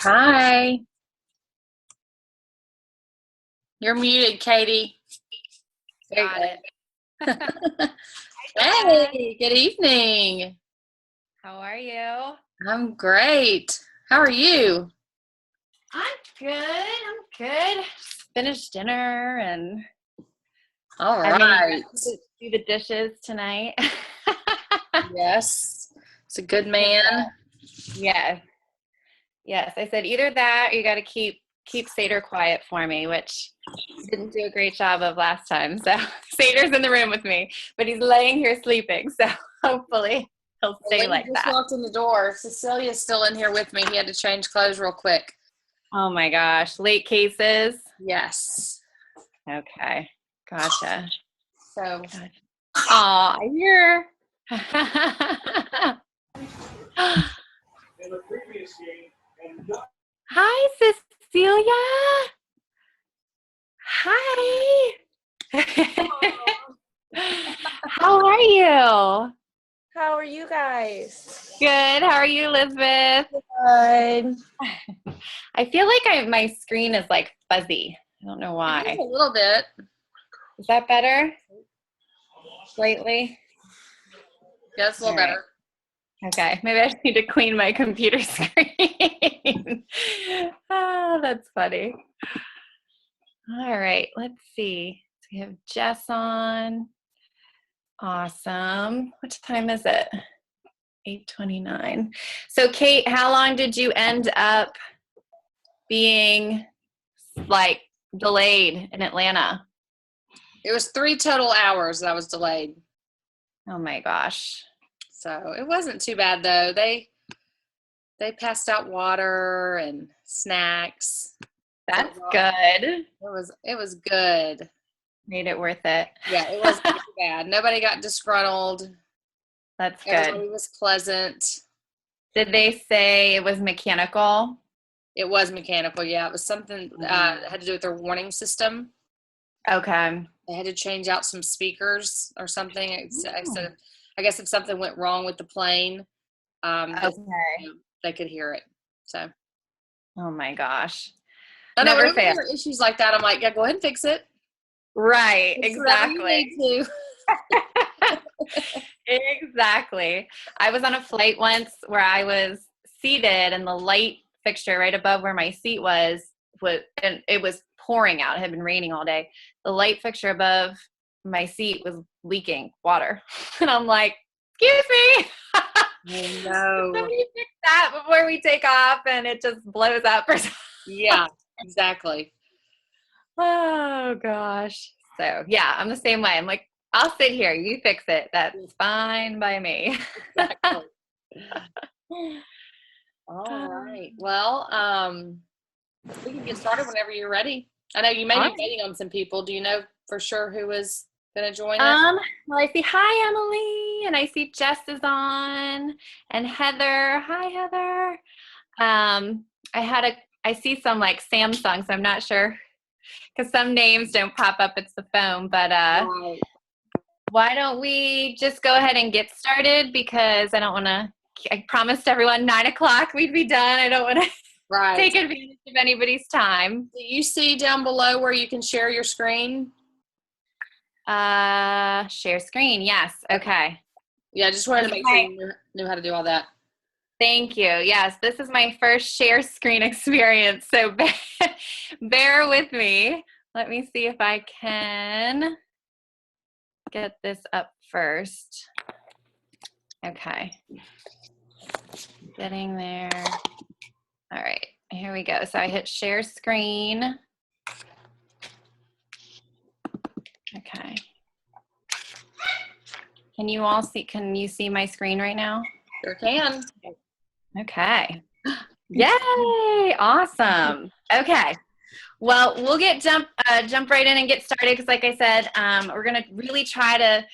Hi. You're muted, Katie. There Got it. you go. Hi, Jess. Hey, good evening. How are you? I'm great. How are you? I'm good. I'm good. Finished dinner and All I'm gonna right. do the dishes tonight. Yes. It's a good 'Cause, man. yes, yes. I said either that or you got to keep Seder quiet for me, which he didn't do a great job of last time. So Seder's in the room with me, but he's laying here sleeping. So hopefully he'll stay Well, he like just that. walked in the door. Cecilia's still in here with me. He had to change clothes real quick. Oh my gosh, late cases. Yes. Okay, gotcha. So, Aw, I hear. In the previous game, and Hi, Cecilia. Hi. How are you? How are you guys? Good. How are you, Elizabeth? Good. I feel like my screen is like fuzzy. I don't know it is why. a little bit. Is that better? Slightly? Yeah, it's a little All right. better. Okay, maybe I just need to clean my computer screen. Oh, that's funny. All right, let's see. So we have Jess on. Awesome. What time is it? 8:29. So Kate, how long did you end up being like delayed in Atlanta? It was 3 total hours that I was delayed. Oh my gosh. So it wasn't too bad though. They passed out water and snacks. That's good. It was good. Made it worth it. Yeah, it wasn't too bad. Nobody got disgruntled. That's Everybody good. was pleasant. Did they say it was mechanical? It was mechanical, yeah. It was something had to do with their warning system. Okay. They had to change out some speakers or something. I guess if something went wrong with the plane, Okay. they could hear it. So Oh my gosh. I know Never whenever fails. there are issues like that, I'm like, yeah, go ahead and fix it. Right, Fix whatever you exactly. need to. Exactly. I was on a flight once where I was seated and the light fixture right above where my seat was and it was pouring out. It had been raining all day. The light fixture above my seat was leaking water. And I'm like, excuse me. Oh, no. Somebody fix that before we take off and it just blows up or something. Yeah, exactly. Oh gosh. So yeah, I'm the same way. I'm like, I'll sit here. You fix it. That's fine by me. Exactly. All right. Well, we can get started whenever you're ready. I know you may be waiting on some people. Do you know for sure who is going to join us? Well, I see hi Emily, and I see Jess is on, and Heather. Hi Heather. I see some like Samsung, so I'm not sure because some names don't pop up. It's the phone, but Right. why don't we just go ahead and get started because I promised everyone 9:00 we'd be done. I don't want to Right. take advantage of anybody's time. Do you see down below where you can share your screen? Share screen. Yes. Okay. Yeah, I just wanted to make sure you knew how to do all that. Thank you. Yes, this is my first share screen experience, so bear with me. Let me see if I can get this up first. Okay. Getting there. All right, here we go. So I hit share screen. Okay. Can you see my screen right now? Sure can. Okay. Yay! Awesome. Okay. Well, we'll jump right in and get started because, like I said, we're gonna really try to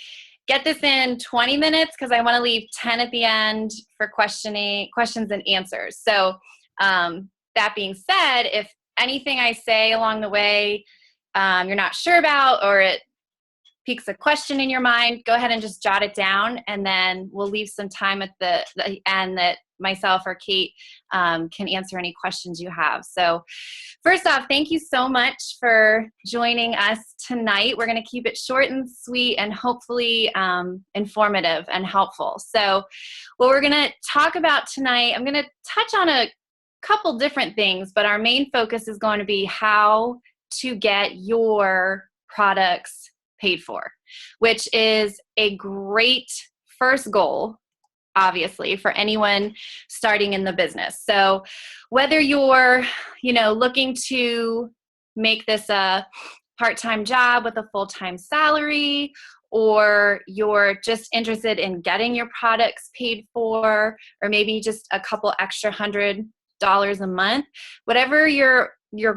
get this in 20 minutes because I want to leave 10 at the end for questions and answers. So that being said, if anything I say along the way you're not sure about or it piques a question in your mind, go ahead and just jot it down, and then we'll leave some time at the end that myself or Kate can answer any questions you have. So first off, thank you so much for joining us tonight. We're going to keep it short and sweet and hopefully informative and helpful. So what we're going to talk about tonight, I'm going to touch on a couple different things, but our main focus is going to be how to get your products paid for, which is a great first goal, obviously, for anyone starting in the business. So whether you're, looking to make this a part-time job with a full-time salary, or you're just interested in getting your products paid for, or maybe just a couple extra $100 a month, whatever your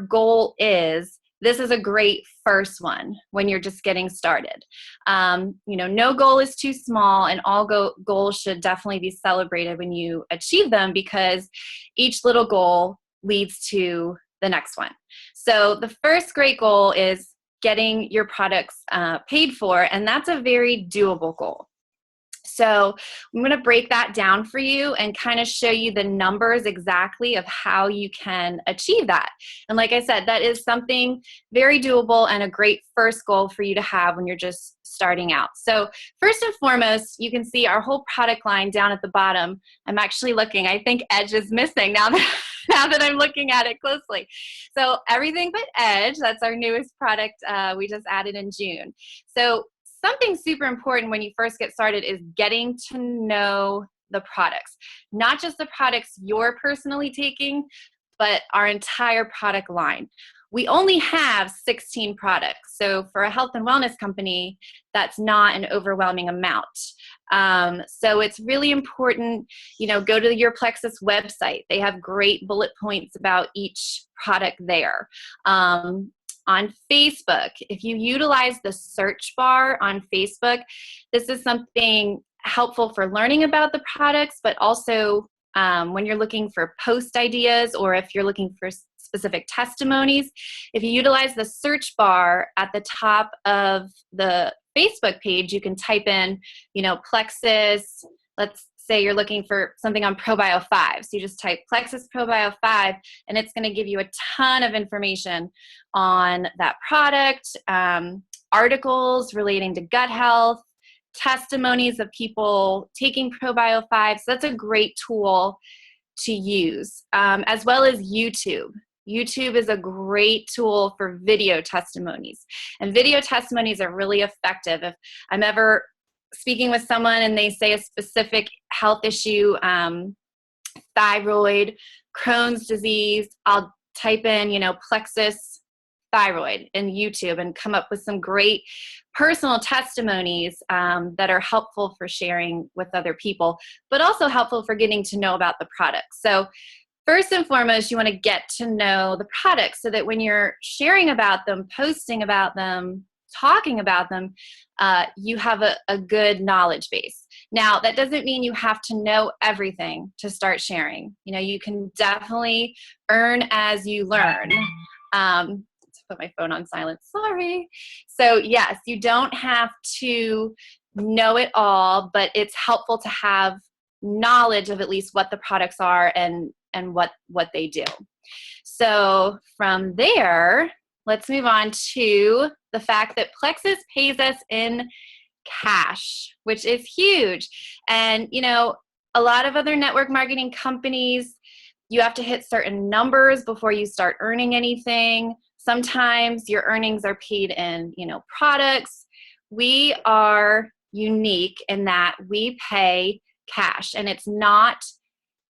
goal is, this is a great first one when you're just getting started. No goal is too small, and all goals should definitely be celebrated when you achieve them, because each little goal leads to the next one. So the first great goal is getting your products paid for, and that's a very doable goal. So I'm going to break that down for you and kind of show you the numbers exactly of how you can achieve that. And like I said, that is something very doable and a great first goal for you to have when you're just starting out. So first and foremost, you can see our whole product line down at the bottom. I'm actually looking, I think Edge is missing now that I'm looking at it closely. So everything but Edge, that's our newest product we just added in June. So something super important when you first get started is getting to know the products, not just the products you're personally taking, but our entire product line. We only have 16 products. So for a health and wellness company, that's not an overwhelming amount. So it's really important, go to your Plexus website. They have great bullet points about each product there. On Facebook, if you utilize the search bar on Facebook, this is something helpful for learning about the products, but also when you're looking for post ideas, or if you're looking for specific testimonies, if you utilize the search bar at the top of the Facebook page, you can type in, Plexus, let's say you're looking for something on ProBio 5. So you just type Plexus ProBio 5, and it's going to give you a ton of information on that product, articles relating to gut health, testimonies of people taking ProBio 5. So that's a great tool to use, as well as YouTube. YouTube is a great tool for video testimonies. And video testimonies are really effective. If I'm ever speaking with someone and they say a specific health issue, thyroid, Crohn's disease, I'll type in, Plexus thyroid in YouTube and come up with some great personal testimonies that are helpful for sharing with other people, but also helpful for getting to know about the product. So first and foremost, you want to get to know the products so that when you're sharing about them, posting about them, talking about them, you have a good knowledge base. Now, that doesn't mean you have to know everything to start sharing. You can definitely earn as you learn. Let's put my phone on silent, sorry. So yes, you don't have to know it all, but it's helpful to have knowledge of at least what the products are and what they do. So from there, let's move on to the fact that Plexus pays us in cash, which is huge. And, a lot of other network marketing companies, you have to hit certain numbers before you start earning anything. Sometimes your earnings are paid in, products. We are unique in that we pay cash, and it's not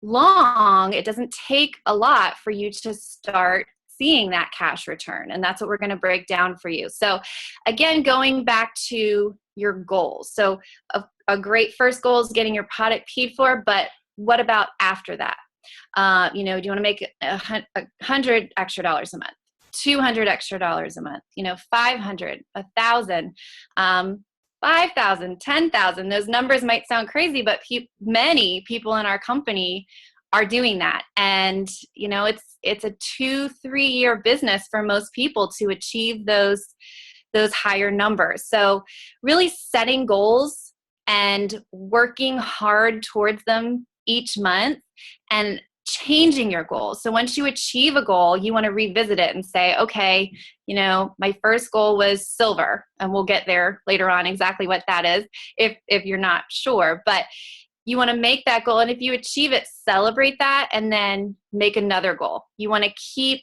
long. It doesn't take a lot for you to start seeing that cash return. And that's what we're going to break down for you. So again, going back to your goals. So a great first goal is getting your product paid for, but what about after that? Do you want to make $100 extra dollars a month, $200 extra dollars a month, 500, 1,000, 5,000, 10,000. Those numbers might sound crazy, but many people in our company are doing that. And, it's a 2-3 year business for most people to achieve those higher numbers. So really setting goals and working hard towards them each month and changing your goals. So once you achieve a goal, you want to revisit it and say, okay, my first goal was silver, and we'll get there later on exactly what that is if you're not sure. But you want to make that goal, and if you achieve it, celebrate that, and then make another goal. You want to keep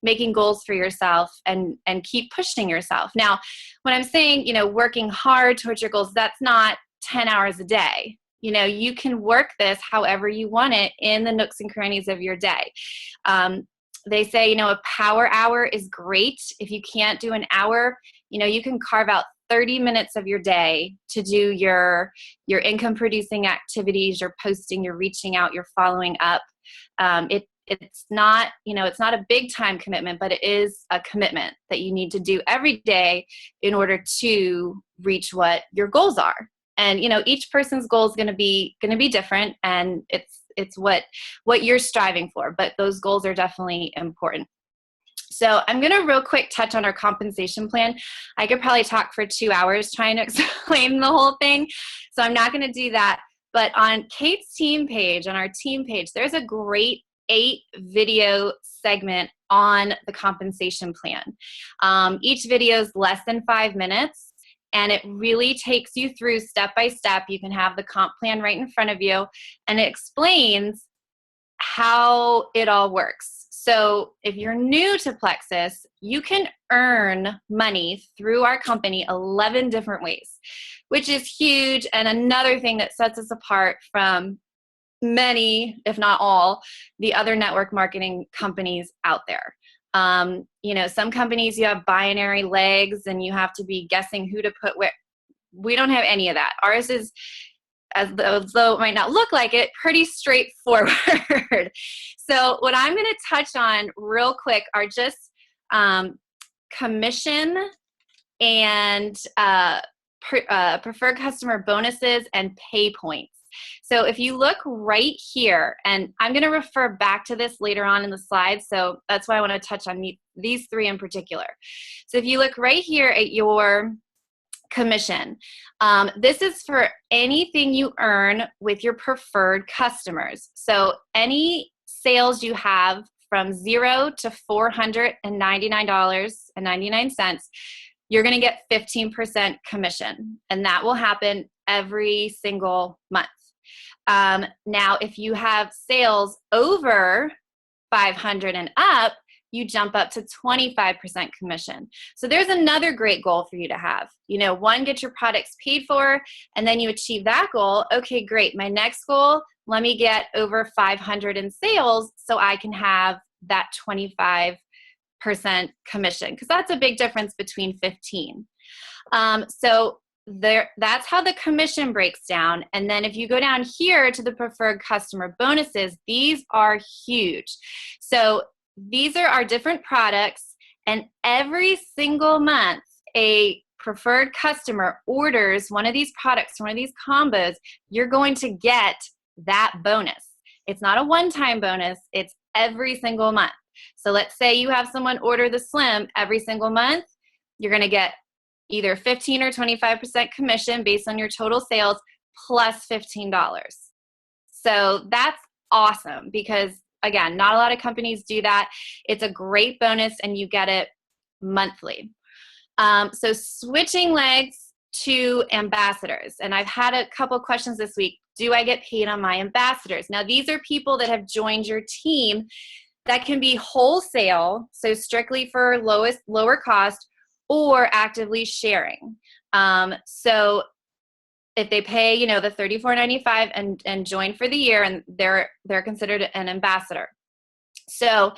making goals for yourself and keep pushing yourself. Now, when I'm saying, working hard towards your goals, that's not 10 hours a day. You can work this however you want it in the nooks and crannies of your day. They say, a power hour is great. If you can't do an hour, you can carve out 30 minutes of your day to do your income producing activities, your posting, your reaching out, your following up. It's not, it's not a big time commitment, but it is a commitment that you need to do every day in order to reach what your goals are. And, each person's goal is going to be different, and it's what you're striving for, but those goals are definitely important. So I'm going to real quick touch on our compensation plan. I could probably talk for 2 hours trying to explain the whole thing. So I'm not going to do that. But on Kate's team page, on our team page, there's a great 8-video segment on the compensation plan. Each video is less than 5 minutes, and it really takes you through step by step. You can have the comp plan right in front of you, and it explains how it all works. So if you're new to Plexus, you can earn money through our company 11 different ways, which is huge, and another thing that sets us apart from many, if not all, the other network marketing companies out there. Some companies, you have binary legs and you have to be guessing who to put where. We don't have any of that. Ours is, as though it might not look like it, pretty straightforward. So what I'm going to touch on real quick are just commission and preferred customer bonuses and pay points. So if you look right here, and I'm going to refer back to this later on in the slides, so that's why I want to touch on these 3 in particular. So if you look right here at your commission, this is for anything you earn with your preferred customers. So any sales you have from $0 to $499.99, you're going to get 15% commission, and that will happen every single month. Now, if you have sales over 500 and up, you jump up to 25% commission. So there's another great goal for you to have. One, get your products paid for, and then you achieve that goal. Okay, great. My next goal, let me get over 500 in sales so I can have that 25% commission, because that's a big difference between 15. That's how the commission breaks down. And then if you go down here to the preferred customer bonuses, these are huge. So these are our different products, and every single month a preferred customer orders one of these products, one of these combos, you're going to get that bonus. It's not a one-time bonus, it's every single month. So let's say you have someone order the Slim every single month, you're going to get either 15 or 25% commission based on your total sales plus $15. So that's awesome, because again, not a lot of companies do that. It's a great bonus, and you get it monthly. So switching legs to ambassadors, and I've had a couple questions this week. Do I get paid on my ambassadors? Now, these are people that have joined your team that can be wholesale, so strictly for lower cost, or actively sharing. So if they pay, the $34.95 and join for the year, and they're considered an ambassador. So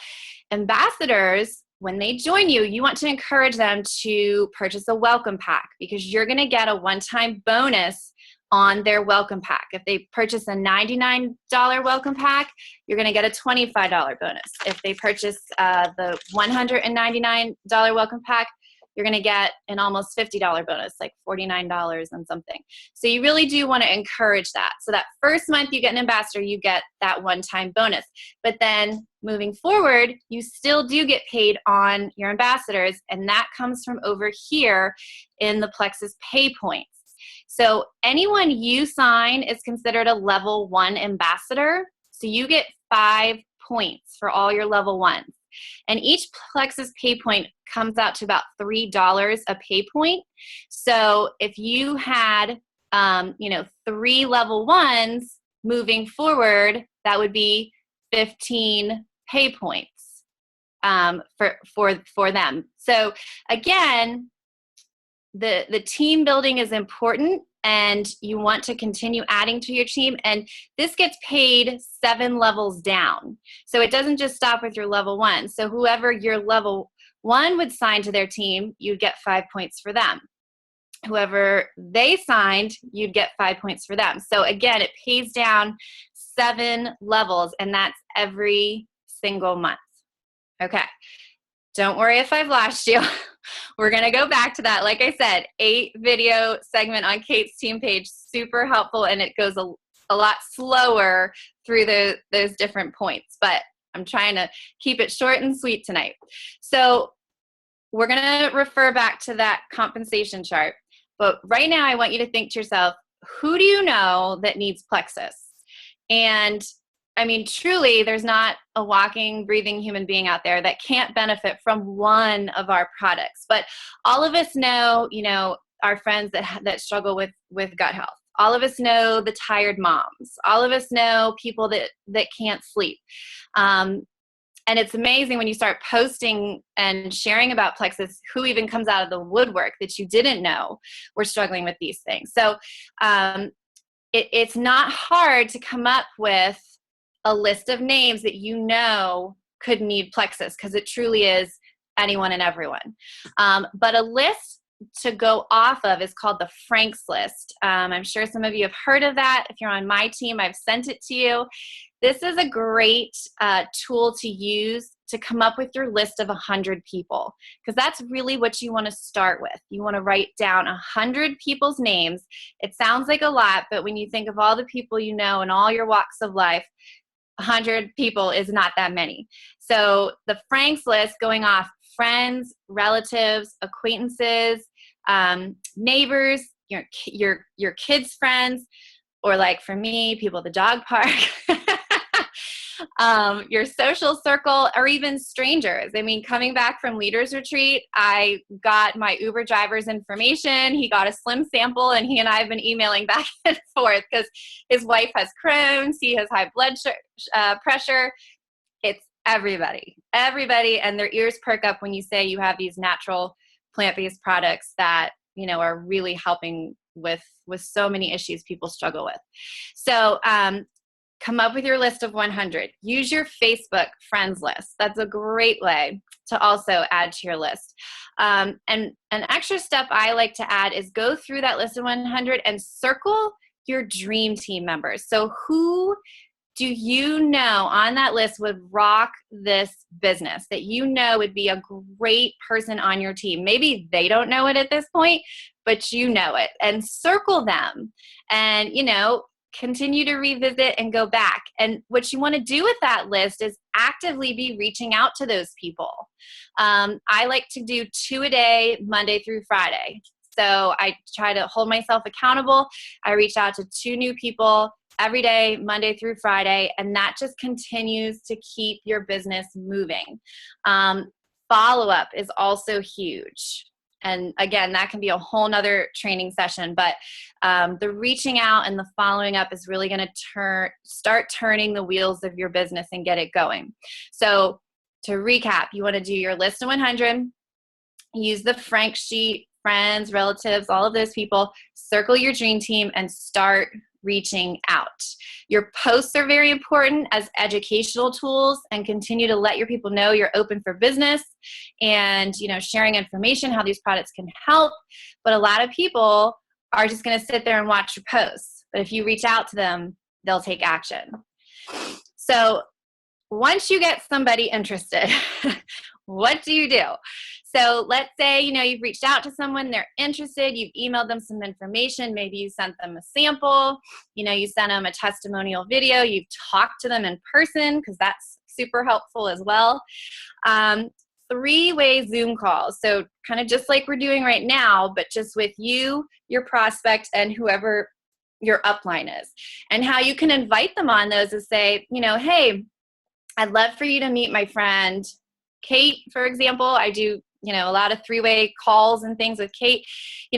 ambassadors, when they join you, you want to encourage them to purchase a welcome pack, because you're going to get a one-time bonus on their welcome pack. If they purchase a $99 welcome pack, you're going to get a $25 bonus. If they purchase the $199 welcome pack, you're going to get an almost $50 bonus, like $49 and something. So you really do want to encourage that. So that first month you get an ambassador, you get that one-time bonus. But then moving forward, you still do get paid on your ambassadors, and that comes from over here in the Plexus pay points. So anyone you sign is considered a level 1 ambassador. So you get 5 points for all your level 1s. And each Plexus pay point comes out to about $3 a pay point. So if you had, 3 level 1s moving forward, that would be 15 pay points for them. So again, the team building is important, and you want to continue adding to your team, and this gets paid 7 levels down. So it doesn't just stop with your level 1. So whoever your level 1 would sign to their team, you'd get 5 points for them. Whoever they signed, you'd get 5 points for them. So again, it pays down 7 levels, and that's every single month. Okay. Don't worry if I've lost you. We're going to go back to that. Like I said, 8-video segment on Kate's team page, super helpful, and it goes a lot slower through those different points, but I'm trying to keep it short and sweet tonight. So we're going to refer back to that compensation chart, but right now I want you to think to yourself, who do you know that needs Plexus? And I mean, truly, there's not a walking, breathing human being out there that can't benefit from one of our products. But all of us know, our friends that struggle with gut health. All of us know the tired moms. All of us know people that can't sleep. And it's amazing when you start posting and sharing about Plexus, who even comes out of the woodwork that you didn't know were struggling with these things. So it's not hard to come up with a list of names that you know could need Plexus, because it truly is anyone and everyone. But a list to go off of is called the Franks list. I'm sure some of you have heard of that. If you're on my team, I've sent it to you. This is a great tool to use to come up with your list of 100 people, because that's really what you want to start with. You want to write down 100 people's names. It sounds like a lot, but when you think of all the people you know in all your walks of life, 100 people is not that many. So the Franks list, going off friends, relatives, acquaintances, neighbors, your kids' friends, or like for me, people at the dog park, your social circle, or even strangers. I mean, coming back from Leaders Retreat, I got my Uber driver's information. He got a slim sample, and he and I have been emailing back and forth because his wife has Crohn's, he has high blood pressure. It's everybody, and their ears perk up when you say you have these natural plant-based products that, are really helping with so many issues people struggle with. So, come up with your list of 100. Use your Facebook friends list. That's a great way to also add to your list. And an extra step I like to add is go through that list of 100 and circle your dream team members. So who do you know on that list would rock this business, that would be a great person on your team? Maybe they don't know it at this point, but you know it. And circle them and, continue to revisit and go back. And what you want to do with that list is actively be reaching out to those people. I like to do 2 a day, Monday through Friday. So I try to hold myself accountable. I reach out to 2 new people every day, Monday through Friday, and that just continues to keep your business moving. Follow-up is also huge. And again, that can be a whole nother training session, but the reaching out and the following up is really going to start turning the wheels of your business and get it going. So to recap, you want to do your list of 100, use the Frank sheet, friends, relatives, all of those people, circle your dream team, and start reaching out. Your posts are very important as educational tools, and continue to let your people know you're open for business and, sharing information, how these products can help. But a lot of people are just going to sit there and watch your posts. But if you reach out to them, they'll take action. So once you get somebody interested, what do you do? So let's say, you've reached out to someone, they're interested, you've emailed them some information, maybe you sent them a sample, you sent them a testimonial video, you've talked to them in person, because that's super helpful as well. 3-way Zoom calls. So kind of just like we're doing right now, but just with you, your prospect, and whoever your upline is. And how you can invite them on those is say, hey, I'd love for you to meet my friend Kate, for example. I do, a lot of 3-way calls and things with Kate.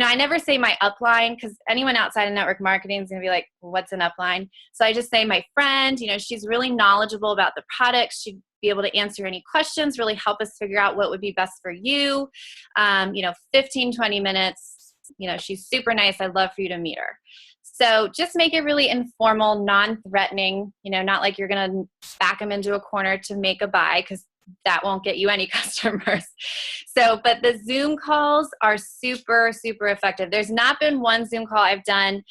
I never say my upline because anyone outside of network marketing is going to be like, well, what's an upline? So I just say my friend, she's really knowledgeable about the product. She'd be able to answer any questions, really help us figure out what would be best for you. 15, 20 minutes, she's super nice. I'd love for you to meet her. So just make it really informal, non-threatening, not like you're going to back them into a corner to make a buy because that won't get you any customers. So, but the Zoom calls are super, super effective. There's not been one Zoom call I've done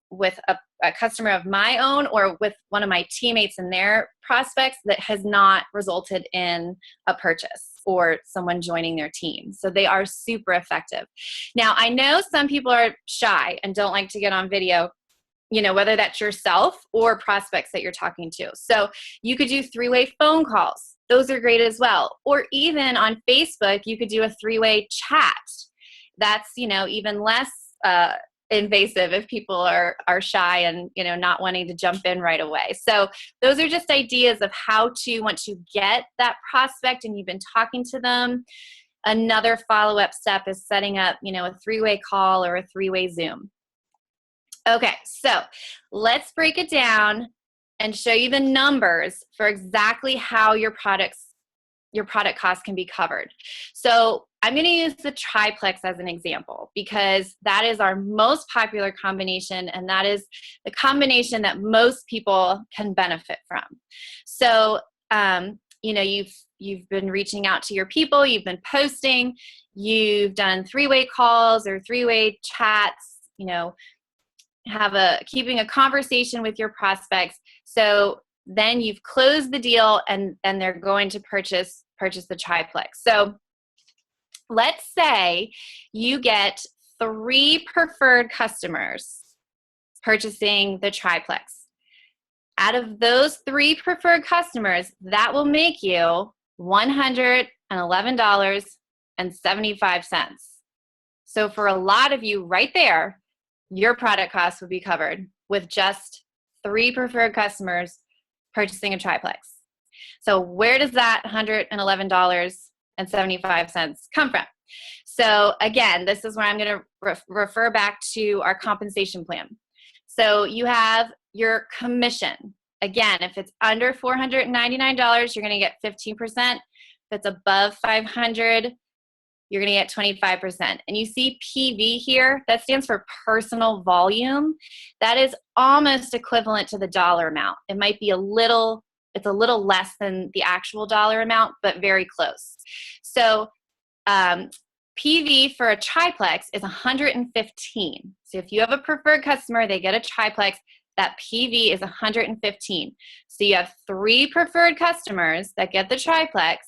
with a customer of my own or with one of my teammates and their prospects that has not resulted in a purchase or someone joining their team. So they are super effective. Now, I know some people are shy and don't like to get on video, whether that's yourself or prospects that you're talking to. So you could do 3-way phone calls. Those are great as well. Or even on Facebook, you could do a 3-way chat. That's, even less invasive if people are shy and, not wanting to jump in right away. So those are just ideas of how to, once you get that prospect and you've been talking to them, another follow-up step is setting up, a 3-way call or a 3-way Zoom. Okay, so let's break it down and show you the numbers for exactly how your product costs can be covered. So I'm going to use the triplex as an example because that is our most popular combination, and that is the combination that most people can benefit from. So, you've been reaching out to your people, you've been posting, you've done 3-way calls or 3-way chats, keeping a conversation with your prospects. So then you've closed the deal and they're going to purchase the triplex. So let's say you get 3 preferred customers purchasing the triplex. Out of those 3 preferred customers, that will make you $111.75. So for a lot of you right there, your product costs would be covered with just 3 preferred customers purchasing a triplex. So where does that $111.75 come from? So again, this is where I'm going to refer back to our compensation plan. So you have your commission. Again, if it's under $499, you're going to get 15%. If it's above $500, you're going to get 25%. And you see PV here, that stands for personal volume. That is almost equivalent to the dollar amount. It might be it's a little less than the actual dollar amount, but very close. So PV for a triplex is 115. So if you have a preferred customer, they get a triplex, that PV is 115. So you have 3 preferred customers that get the triplex.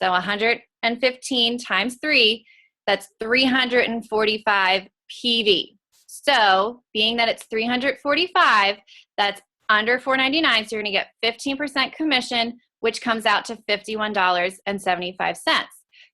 So 115 times 3, that's 345 PV. So being that it's 345, that's under $499, so you're going to get 15% commission, which comes out to $51.75.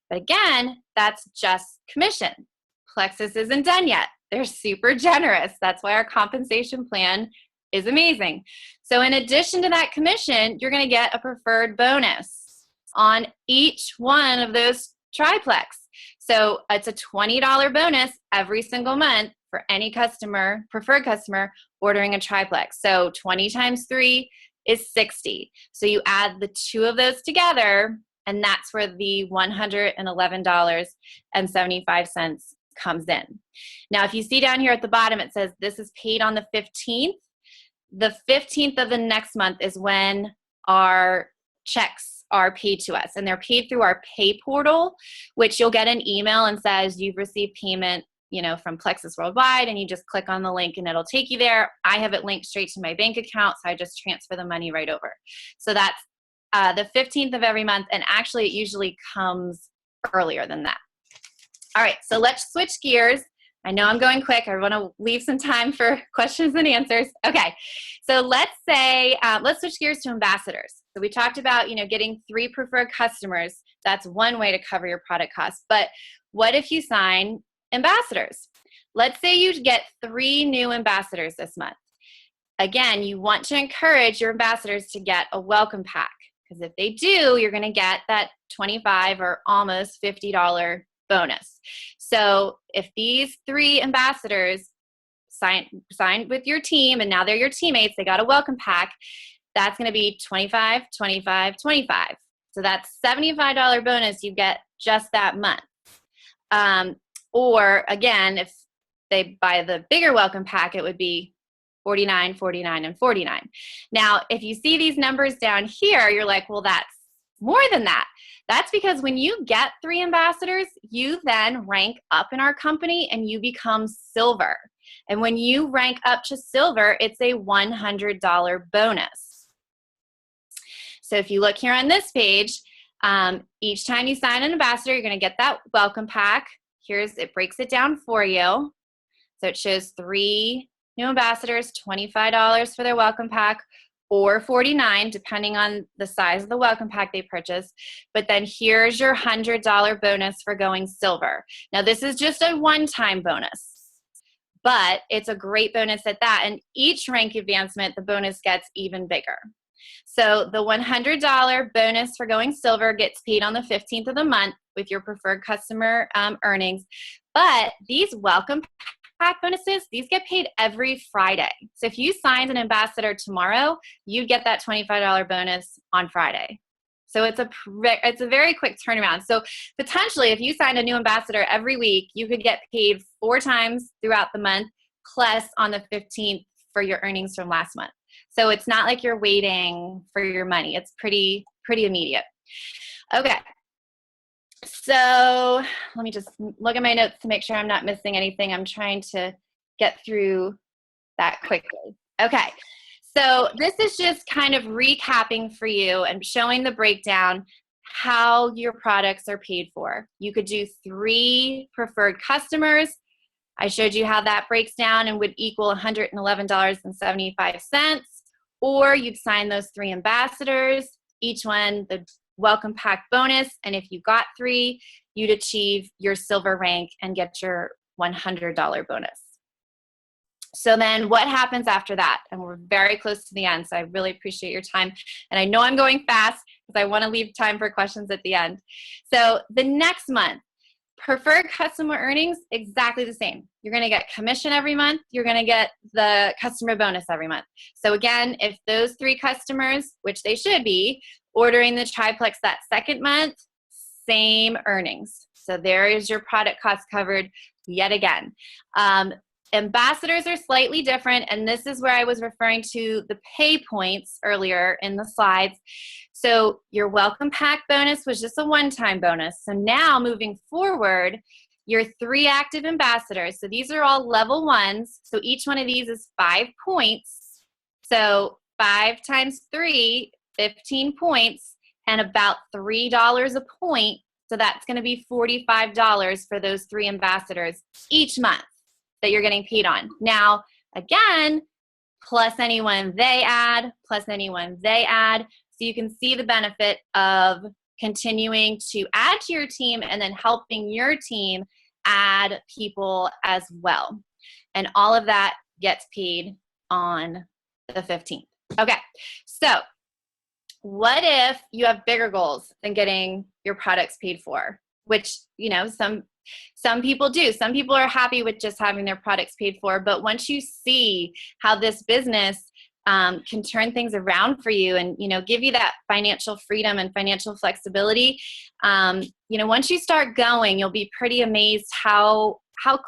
But again, that's just commission. Plexus isn't done yet. They're super generous. That's why our compensation plan is amazing. So in addition to that commission, you're going to get a preferred bonus on each one of those triplex. So it's a $20 bonus every single month for any preferred customer ordering a triplex. So 20 times 3 is 60. So you add the 2 of those together, and that's where the $111.75 comes in. Now, if you see down here at the bottom, it says this is paid on the 15th. The 15th of the next month is when our checks are paid to us, and they're paid through our pay portal, which you'll get an email and says you've received payment, from Plexus Worldwide, and you just click on the link and it'll take you there. I have it linked straight to my bank account, so I just transfer the money right over. So that's the 15th of every month, and actually it usually comes earlier than that. All right, so let's switch gears. I know I'm going quick. I want to leave some time for questions and answers. Okay, so let's say, let's switch gears to ambassadors. So we talked about, getting 3 preferred customers that's one way to cover your product costs. But what if you sign ambassadors? Let's say you get 3 new ambassadors this month. Again, you want to encourage your ambassadors to get a welcome pack, because if they do, you're going to get that $25 or almost $50 bonus. So if these 3 ambassadors signed with your team and now they're your teammates, they got a welcome pack, that's going to be $25, $25, $25. So that's $75 bonus you get just that month. Or again, if they buy the bigger welcome pack, it would be $49, $49, and $49. Now, if you see these numbers down here, you're like, well, that's more than that. That's because when you get 3 ambassadors, you then rank up in our company and you become silver. And when you rank up to silver, it's a $100 bonus. So if you look here on this page, each time you sign an ambassador, you're going to get that welcome pack. It breaks it down for you. So it shows 3 new ambassadors, $25 for their welcome pack, or $49, depending on the size of the welcome pack they purchase. But then here's your $100 bonus for going silver. Now, this is just a one-time bonus, but it's a great bonus at that. And each rank advancement, the bonus gets even bigger. So the $100 bonus for going silver gets paid on the 15th of the month with your preferred customer earnings. But these welcome pack bonuses, these get paid every Friday. So if you signed an ambassador tomorrow, you get that $25 bonus on Friday. So it's a very quick turnaround. So potentially, if you signed a new ambassador every week, you could get paid 4 times throughout the month, plus on the 15th for your earnings from last month. So it's not like you're waiting for your money. It's pretty immediate. Okay. So let me just look at my notes to make sure I'm not missing anything. I'm trying to get through that quickly. Okay. So this is just kind of recapping for you and showing the breakdown how your products are paid for. You could do 3 preferred customers. I showed you how that breaks down and would equal $111.75. Or you'd sign those 3 ambassadors, each one the welcome pack bonus. And if you got 3, you'd achieve your silver rank and get your $100 bonus. So then what happens after that? And we're very close to the end, so I really appreciate your time. And I know I'm going fast because I want to leave time for questions at the end. So the next month, preferred customer earnings, exactly the same. You're going to get commission every month. You're going to get the customer bonus every month. So again, if those 3 customers, which they should be, ordering the triplex that second month, same earnings. So there is your product cost covered yet again. Ambassadors are slightly different, and this is where I was referring to the pay points earlier in the slides. So your welcome pack bonus was just a one-time bonus. So now moving forward, your 3 active ambassadors. So these are all level 1s. So each one of these is 5 points. So 5 times 3, 15 points, and about $3 a point. So that's going to be $45 for those 3 ambassadors each month that you're getting paid on. Now, again, plus anyone they add, plus anyone they add. So you can see the benefit of continuing to add to your team and then helping your team add people as well. And all of that gets paid on the 15th. Okay, so what if you have bigger goals than getting your products paid for? Which, you know, some people do. Some people are happy with just having their products paid for. But once you see how this business can turn things around for you and, you know, give you that financial freedom and financial flexibility, you know, once you start going, you'll be pretty amazed how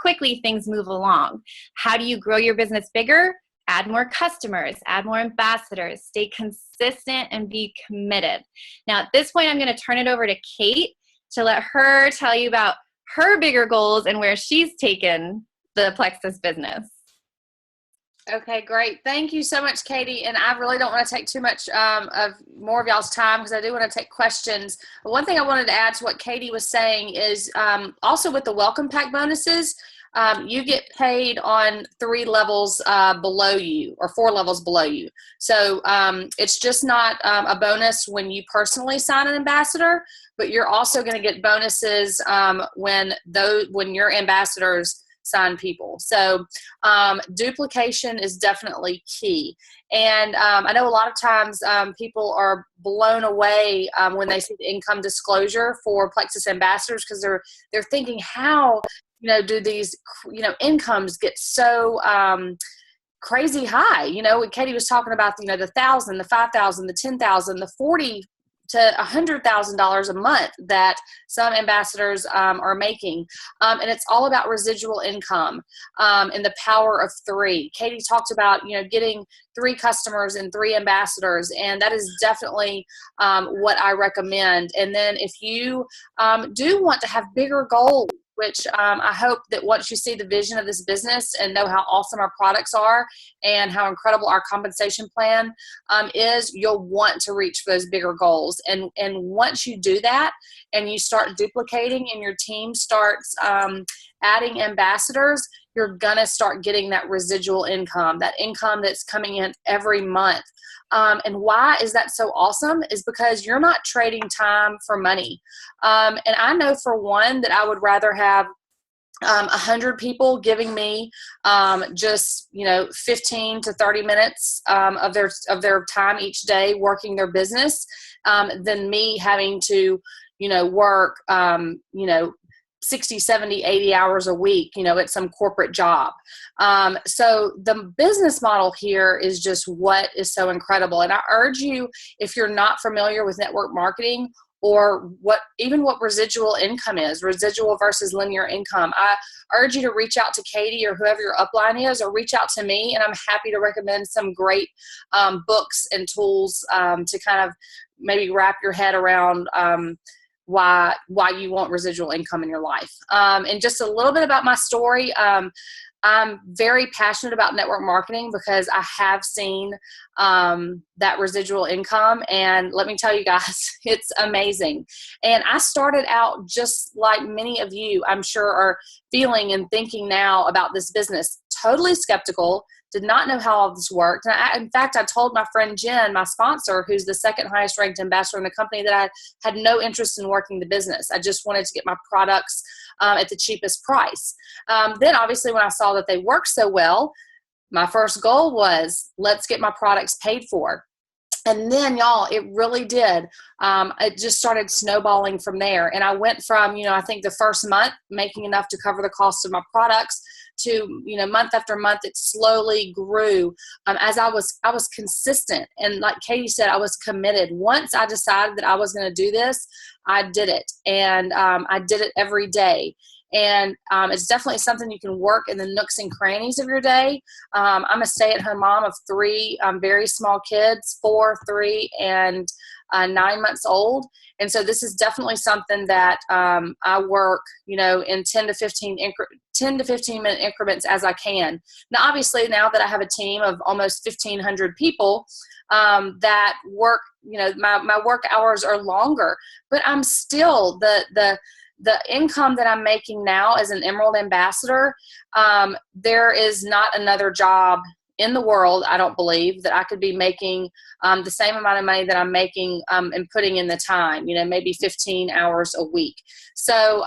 quickly things move along. How do you grow your business bigger? Add more customers, add more ambassadors, stay consistent, and be committed. Now, at this point, I'm going to turn it over to Kate to let her tell you about her bigger goals and where she's taken the Plexus business. Okay, great. Thank you so much, Katie. And I really don't want to take too much of more of y'all's time because I do want to take questions. But one thing I wanted to add to what Katie was saying is also with the welcome pack bonuses, you get paid on 3 levels below you or 4 levels below you. So it's just not a bonus when you personally sign an ambassador, but you're also going to get bonuses when your ambassadors sign people. So duplication is definitely key. And I know a lot of times people are blown away when they see the income disclosure for Plexus ambassadors, because they're thinking, how do these incomes get so crazy high? Katie was talking about the 1,000, the 5,000, the 10,000, the 40 to $100,000 a month that some ambassadors are making. And it's all about residual income and the power of 3. Katie talked about, getting 3 customers and 3 ambassadors. And that is definitely what I recommend. And then if you do want to have bigger goals, which I hope that once you see the vision of this business and know how awesome our products are and how incredible our compensation plan is, you'll want to reach for those bigger goals. And once you do that and you start duplicating and your team starts adding ambassadors, you're going to start getting that residual income, that income that's coming in every month. And why is that so awesome is because you're not trading time for money. And I know for one that I would rather have 100 people giving me just 15 to 30 minutes of their time each day working their business than me having to work 60, 70, 80 hours a week, at some corporate job. So the business model here is just what is so incredible. And I urge you, if you're not familiar with network marketing or what residual income is, residual versus linear income, I urge you to reach out to Katie or whoever your upline is, or reach out to me, and I'm happy to recommend some great books and tools to kind of maybe wrap your head around why you want residual income in your life. And just a little bit about my story. I'm very passionate about network marketing because I have seen that residual income. And let me tell you guys, it's amazing. And I started out just like many of you, I'm sure, are feeling and thinking now about this business, totally skeptical, did not know how all this worked. And in fact, I told my friend Jen, my sponsor, who's the second highest ranked ambassador in the company, that I had no interest in working the business. I just wanted to get my products at the cheapest price. Then obviously when I saw that they worked so well, my first goal was, let's get my products paid for. And then, y'all, it really did. It just started snowballing from there. And I went from, I think the first month making enough to cover the cost of my products to, month after month, it slowly grew as I was consistent. And like Katie said, I was committed. Once I decided that I was going to do this, I did it. And I did it every day. And it's definitely something you can work in the nooks and crannies of your day. I'm a stay-at-home mom of 3 very small kids, 4, 3, and 9 months old. And so this is definitely something that I work, in 10 to 15 minute increments as I can. Now, obviously, now that I have a team of almost 1,500 people that work, my work hours are longer, but I'm still the income that I'm making now as an Emerald Ambassador, there is not another job in the world, I don't believe, that I could be making the same amount of money that I'm making and putting in the time, maybe 15 hours a week. So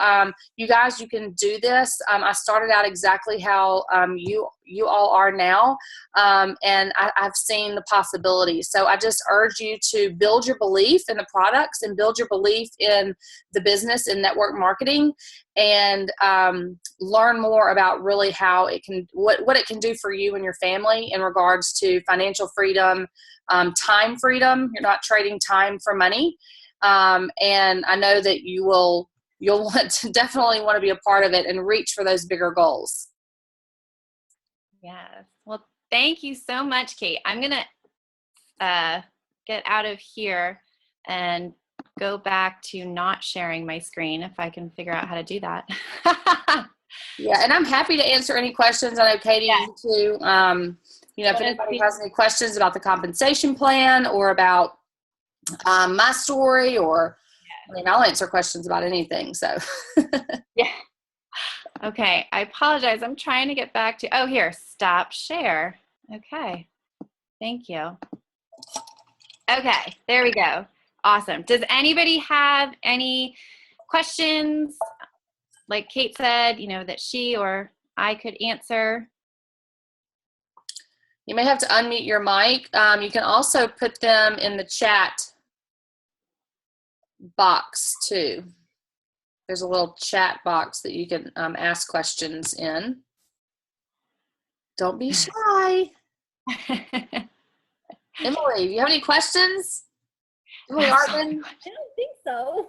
you guys, you can do this. I started out exactly how you all are now, and I've seen the possibilities. So I just urge you to build your belief in the products and build your belief in the business and network marketing, and learn more about really how it can, what it can do for you and your family in regards to financial freedom, time freedom. You're not trading time for money. And I know that you'll definitely want to be a part of it and reach for those bigger goals. Yes. Well, thank you so much, Kate. I'm going to get out of here and go back to not sharing my screen if I can figure out how to do that. Yeah, and I'm happy to answer any questions. I know Katie, you too. If anybody has any questions about the compensation plan or about my story, or I'll answer questions about anything. So yeah. Okay, I apologize. I'm trying to get back to, oh, here, stop share. Okay, thank you. Okay, there we go. Awesome. Does anybody have any questions? Like Kate said, that she or I could answer. You may have to unmute your mic. You can also put them in the chat box too. There's a little chat box that you can ask questions in. Don't be shy. Emily, do you have any questions? Emily Artman? I don't think so.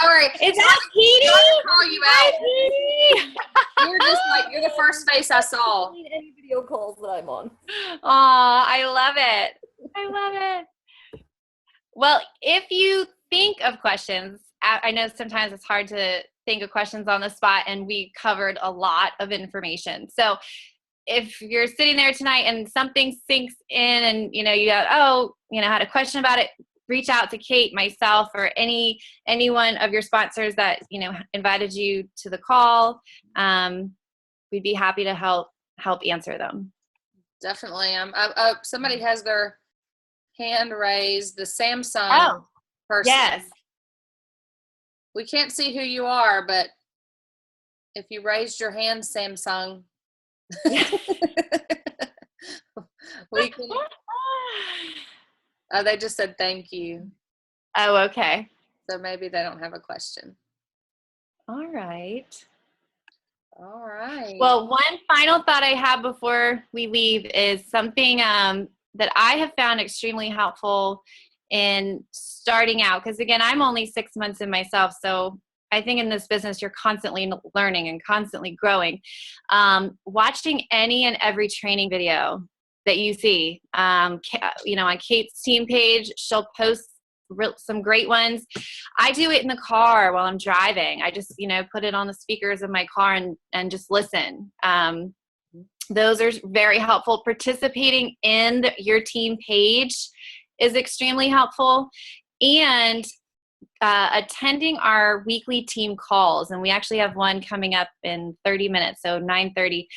Sorry. Is that Katie? I call you Hi, out. Katie. You're the first face I saw. Any video calls that I'm on. Aw, I love it. I love it. Well, if you think of questions, I know sometimes it's hard to think of questions on the spot, and we covered a lot of information. So if you're sitting there tonight and something sinks in and, you had a question about it, reach out to Kate, myself, or anyone of your sponsors that, invited you to the call. We'd be happy to help answer them. Definitely. Somebody has their hand raised, the Samsung person. Yes. We can't see who you are, but if you raised your hand, Samsung, we can. Oh, they just said thank you. Oh, okay. So maybe they don't have a question. All right. All right. Well, one final thought I have before we leave is something that I have found extremely helpful in starting out. Because again, I'm only 6 months in myself. So I think in this business, you're constantly learning and constantly growing. Watching any and every training video that you see, on Kate's team page, she'll post some great ones. I do it in the car while I'm driving. I just, put it on the speakers of my car and just listen. Those are very helpful. Participating in your team page is extremely helpful. And attending our weekly team calls, and we actually have one coming up in 30 minutes, so 9:30.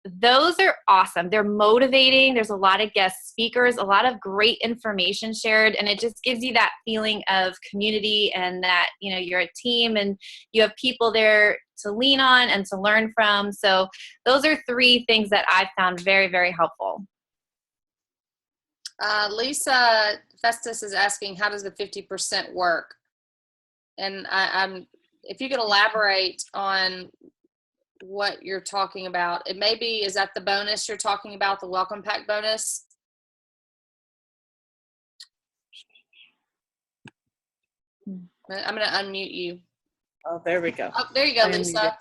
Those are awesome. They're motivating. There's a lot of guest speakers, a lot of great information shared, and it just gives you that feeling of community and that, you're a team and you have people there to lean on and to learn from. So those are 3 things that I've found very, very helpful. Lisa Festus is asking, how does the 50% work? And I'm if you could elaborate on what you're talking about. It may be, is that the bonus you're talking about, the welcome pack bonus? I'm going to unmute you. Oh, there we go. Oh, there you go, Lisa.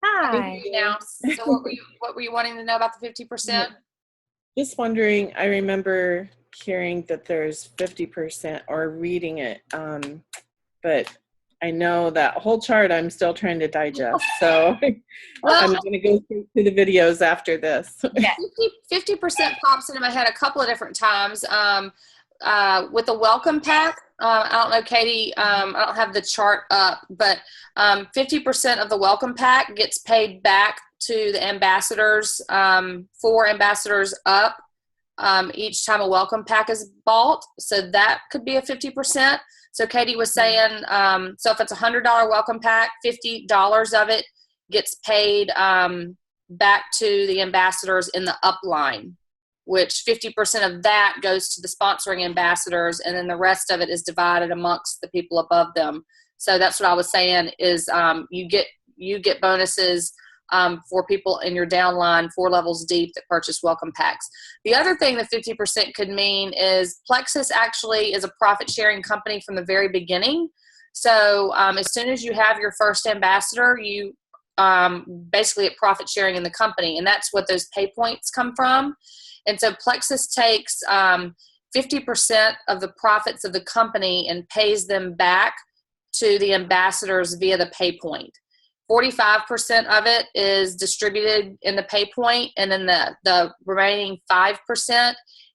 Hi. Now, so what were you wanting to know about the 50%? Just wondering, I remember hearing that there's 50% or reading it, but I know that whole chart I'm still trying to digest. So I'm going to go through to the videos after this. Yeah. 50% pops into my head a couple of different times. With the welcome pack, I don't know, Katie, I don't have the chart up, but 50% of the welcome pack gets paid back to the ambassadors, 4 ambassadors up, each time a welcome pack is bought. So that could be a 50%. So Katie was saying, so if it's $100 welcome pack, $50 of it gets paid back to the ambassadors in the upline, which 50% of that goes to the sponsoring ambassadors, and then the rest of it is divided amongst the people above them. So that's what I was saying is you get bonuses for people in your downline 4 levels deep that purchase welcome packs. The other thing that 50% could mean is Plexus actually is a profit sharing company from the very beginning. So as soon as you have your first ambassador, you basically get profit sharing in the company, and that's what those pay points come from. And so Plexus takes 50% of the profits of the company and pays them back to the ambassadors via the pay point. 45% of it is distributed in the pay point, and then the remaining 5%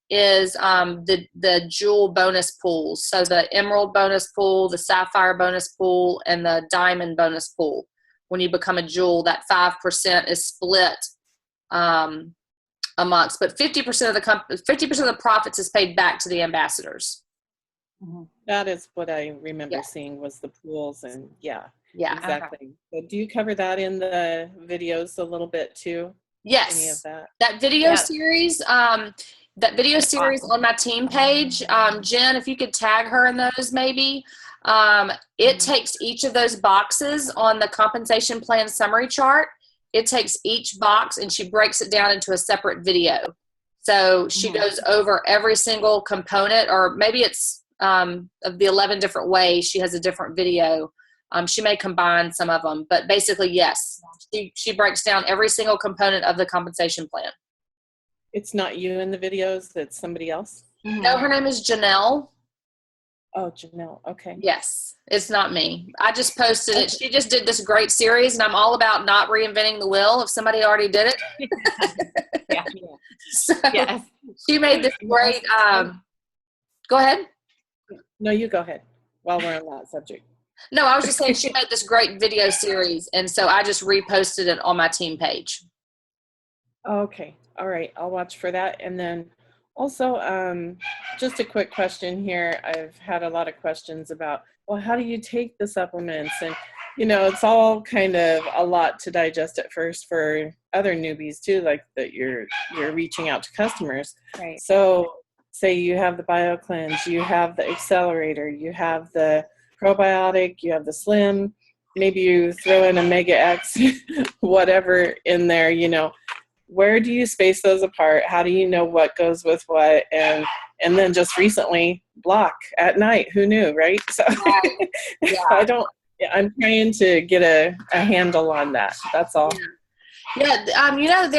is the jewel bonus pools. So the emerald bonus pool, the sapphire bonus pool, and the diamond bonus pool. when you become a jewel, that 5% is split amongst, but 50% of the 50% of the profits is paid back to the ambassadors. That is what I remember Yeah. seeing was the pools, and yeah, Yeah. exactly. So do you cover that in the videos a little bit too? Yes. Any of that? That video Yeah. series, on my team page, Jen, if you could tag her in those maybe. It takes each of those boxes on the compensation plan summary chart. It takes each box and she breaks it down into a separate video. So she goes over every single component, or maybe it's of the 11 different ways. She has a different video. She may combine some of them, but basically, yes, she breaks down every single component of the compensation plan. It's not you in the videos, that's somebody else? No, her name is Janelle. Oh, Janelle, okay. Yes, it's not me. I just posted it. She just did this great series, and I'm all about not reinventing the wheel if somebody already did it. Yeah. So Yes. she made this great, go ahead. No, you go ahead while we're on that subject. No, I was just saying she made this great video series, and so I just reposted it on my team page. Okay, all right, I'll watch for that. And then also, just a quick question here. I've had a lot of questions about, well, how do you take the supplements? And, you know, it's all kind of a lot to digest at first for other newbies too, like that you're reaching out to customers. Right. So say you have the BioCleanse, you have the Accelerator, you have the probiotic, you have the Slim, maybe you throw in a Mega X, whatever in there, you know. Where do you space those apart? How do you know what goes with what? And then just recently, block at night. Who knew, right? So Yeah. I'm trying to get a handle on that. That's all. Yeah, you know,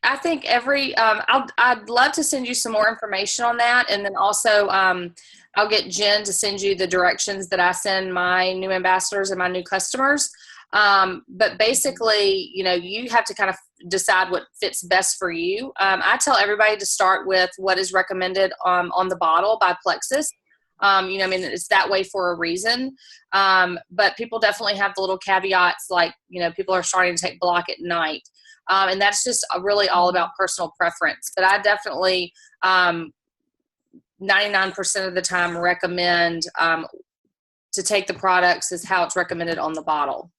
I think I'd love to send you some more information on that, and then also I'll get Jen to send you the directions that I send my new ambassadors and my new customers. But basically, you know, you have to kind of decide what fits best for you. I tell everybody to start with what is recommended on the bottle by Plexus. You know, I mean, it's that way for a reason. But people definitely have the little caveats, like, you know, people are starting to take block at night. And that's just really all about personal preference. But I definitely, 99% of the time recommend to take the products as how it's recommended on the bottle.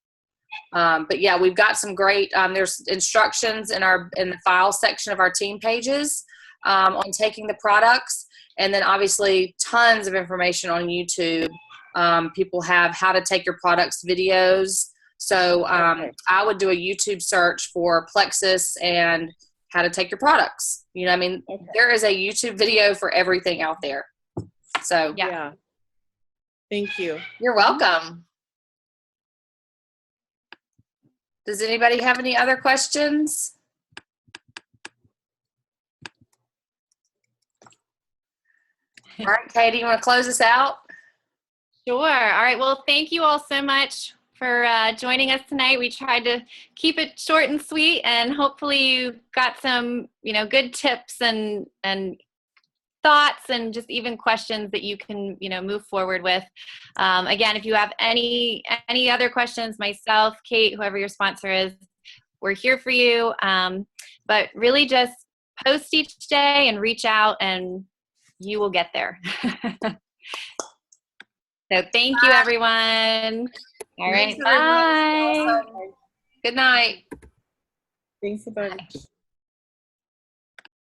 But yeah, we've got some great, there's instructions in the file section of our team pages on taking the products. And then obviously tons of information on YouTube. People have how to take your products videos. So I would do a YouTube search for Plexus and how to take your products. You know, I mean, there is a YouTube video for everything out there. So Yeah. Thank you. You're welcome. Does anybody have any other questions? All right, Katie, you want to close us out? Sure. All right. Well, thank you all so much for joining us tonight. We tried to keep it short and sweet, and hopefully you got some, you know, good tips and thoughts and just even questions that you can, you know, move forward with. Again, if you have any other questions, myself, Kate, whoever your sponsor is, we're here for you. But really just post each day and reach out and you will get there. So thank you, everyone. All right. Thanks, everyone. Bye. Awesome. Good night. Thanks a bunch.